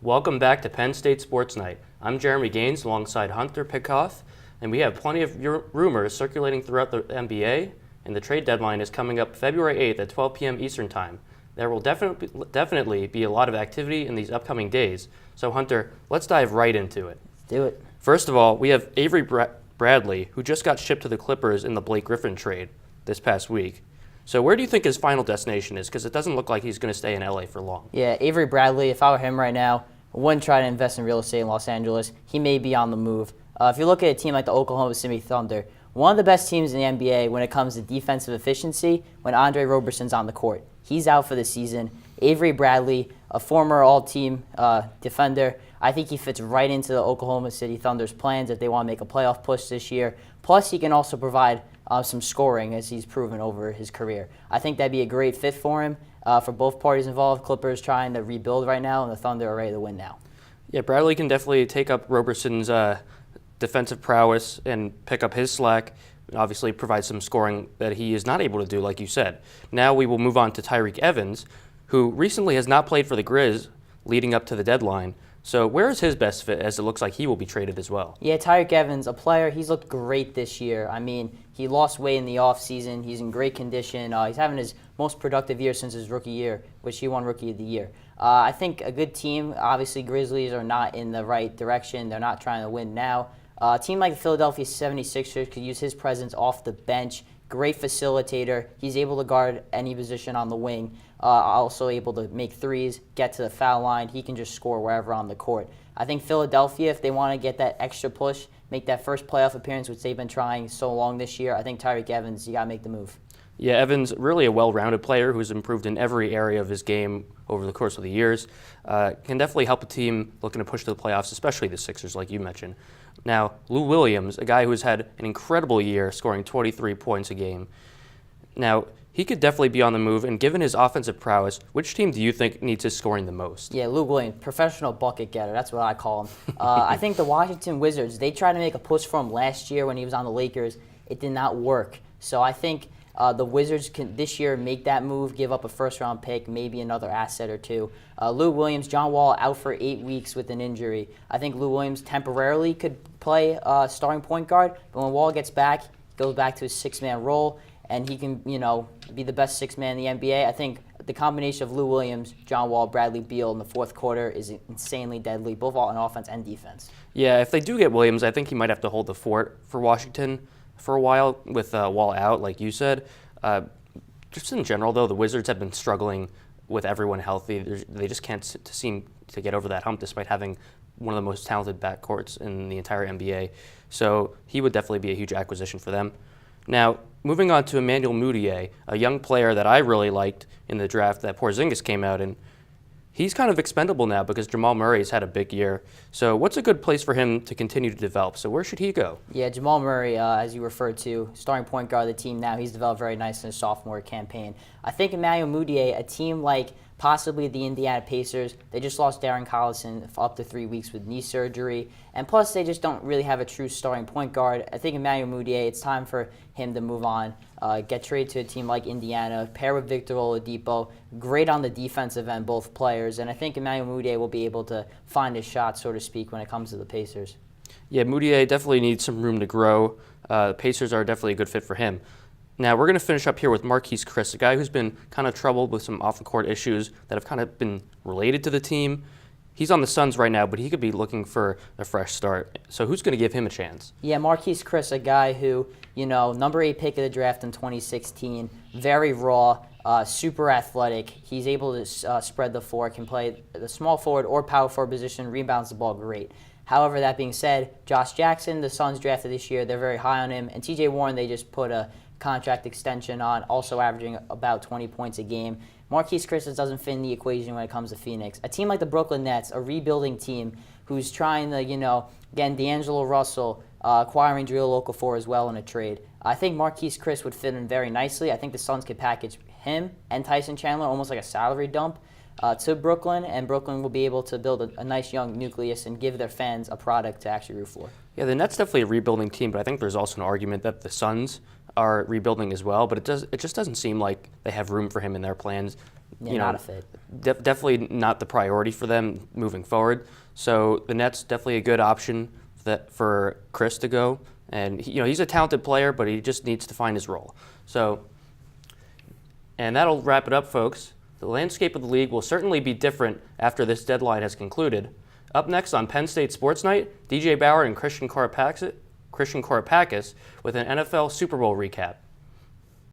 Welcome back to Penn State Sports Night. I'm Jeremy Ganes alongside Hunter Pitcoff, and we have plenty of rumors circulating throughout the NBA, and the trade deadline is coming up February 8th at 12 p.m. Eastern Time. There will definitely be a lot of activity in these upcoming days. So Hunter, let's dive right into it. Do it. First of all, we have Avery Bradley, who just got shipped to the Clippers in the Blake Griffin trade this past week. So where do you think his final destination is? Because it doesn't look like he's going to stay in LA for long. Yeah, Avery Bradley, if I were him right now, I wouldn't try to invest in real estate in Los Angeles. He may be on the move. If you look at a team like the Oklahoma City Thunder, one of the best teams in the NBA when it comes to defensive efficiency when Andre Roberson's on the court. He's out for the season. Avery Bradley, a former all-team defender, I think he fits right into the Oklahoma City Thunder's plans if they want to make a playoff push this year. Plus, he can also provide some scoring, as he's proven over his career. I think that'd be a great fit for him, for both parties involved. Clippers trying to rebuild right now, and the Thunder are ready to win now. Yeah, Bradley can definitely take up Roberson's defensive prowess and pick up his slack, and obviously provide some scoring that he is not able to do, like you said. Now we will move on to Tyreke Evans, who recently has not played for the Grizz leading up to the deadline. So where is his best fit, as it looks like he will be traded as well? Yeah, Tyreke Evans, a player, he's looked great this year. I mean, he lost weight in the offseason. He's in great condition. He's having his most productive year since his rookie year, which he won Rookie of the Year. I think a good team, obviously Grizzlies are not in the right direction. They're not trying to win now. A team like the Philadelphia 76ers could use his presence off the bench. Great facilitator. He's able to guard any position on the wing. Also able to make threes, get to the foul line. He can just score wherever on the court. I think Philadelphia, if they want to get that extra push, make that first playoff appearance, which they've been trying so long this year, I think Tyreke Evans, you got to make the move. Yeah, Evans, really a well-rounded player who's improved in every area of his game over the course of the years. Can definitely help a team looking to push to the playoffs, especially the Sixers, like you mentioned. Now, Lou Williams, a guy who's had an incredible year, scoring 23 points a game. Now, he could definitely be on the move, and given his offensive prowess, which team do you think needs his scoring the most? Yeah, Lou Williams, professional bucket getter. That's what I call him. I think the Washington Wizards, they tried to make a push for him last year when he was on the Lakers. It did not work. So I think the Wizards can this year make that move, give up a first-round pick, maybe another asset or two. Lou Williams, John Wall out for 8 weeks with an injury. I think Lou Williams temporarily could play starting point guard, but when Wall gets back, he goes back to his six-man role, and he can, be the best six-man in the NBA. I think the combination of Lou Williams, John Wall, Bradley Beal in the fourth quarter is insanely deadly, both on offense and defense. Yeah, if they do get Williams, I think he might have to hold the fort for Washington for a while with Wall out, like you said. Just in general, though, the Wizards have been struggling with everyone healthy. They just can't seem to get over that hump despite having one of the most talented backcourts in the entire NBA. So he would definitely be a huge acquisition for them. Now, moving on to Emmanuel Mudiay, a young player that I really liked in the draft that Porzingis came out in. He's kind of expendable now because Jamal Murray's had a big year. So what's a good place for him to continue to develop? So where should he go? Yeah, Jamal Murray, as you referred to, starting point guard of the team now. He's developed very nice in his sophomore campaign. I think Emmanuel Mudiay, a team like possibly the Indiana Pacers, they just lost Darren Collison for up to 3 weeks with knee surgery. And plus, they just don't really have a true starting point guard. I think Emmanuel Mudiay, it's time for him to move on, get traded to a team like Indiana, pair with Victor Oladipo. Great on the defensive end, both players. And I think Emmanuel Mudiay will be able to find his shot, so to speak, when it comes to the Pacers. Yeah, Mudiay definitely needs some room to grow. The Pacers are definitely a good fit for him. Now, we're going to finish up here with Marquis Christmas, a guy who's been kind of troubled with some off-the-court issues that have kind of been related to the team. He's on the Suns right now, but he could be looking for a fresh start. So who's going to give him a chance? Yeah, Marquis Christmas, a guy who, number 8 pick of the draft in 2016, very raw, super athletic. He's able to spread the floor, can play the small forward or power forward position, rebounds the ball great. However, that being said, Josh Jackson, the Suns drafted this year, they're very high on him. And TJ Warren, they just put a contract extension on, also averaging about 20 points a game. Marquis Christmas doesn't fit in the equation when it comes to Phoenix. A team like the Brooklyn Nets, a rebuilding team who's trying to, again, D'Angelo Russell, acquiring Jahlil Okafor as well in a trade. I think Marquis Christmas would fit in very nicely. I think the Suns could package him and Tyson Chandler almost like a salary dump to Brooklyn, and Brooklyn will be able to build a nice young nucleus and give their fans a product to actually root for. Yeah, the Nets definitely a rebuilding team, but I think there's also an argument that the Suns are rebuilding as well, but it just doesn't seem like they have room for him in their plans. not a fit. Definitely not the priority for them moving forward. So the Nets definitely a good option for Chris to go. And he's a talented player, but he just needs to find his role. So, and that'll wrap it up, folks. The landscape of the league will certainly be different after this deadline has concluded. Up next on Penn State Sports Night, DJ Bauer and Christian Korapakis with an NFL Super Bowl recap.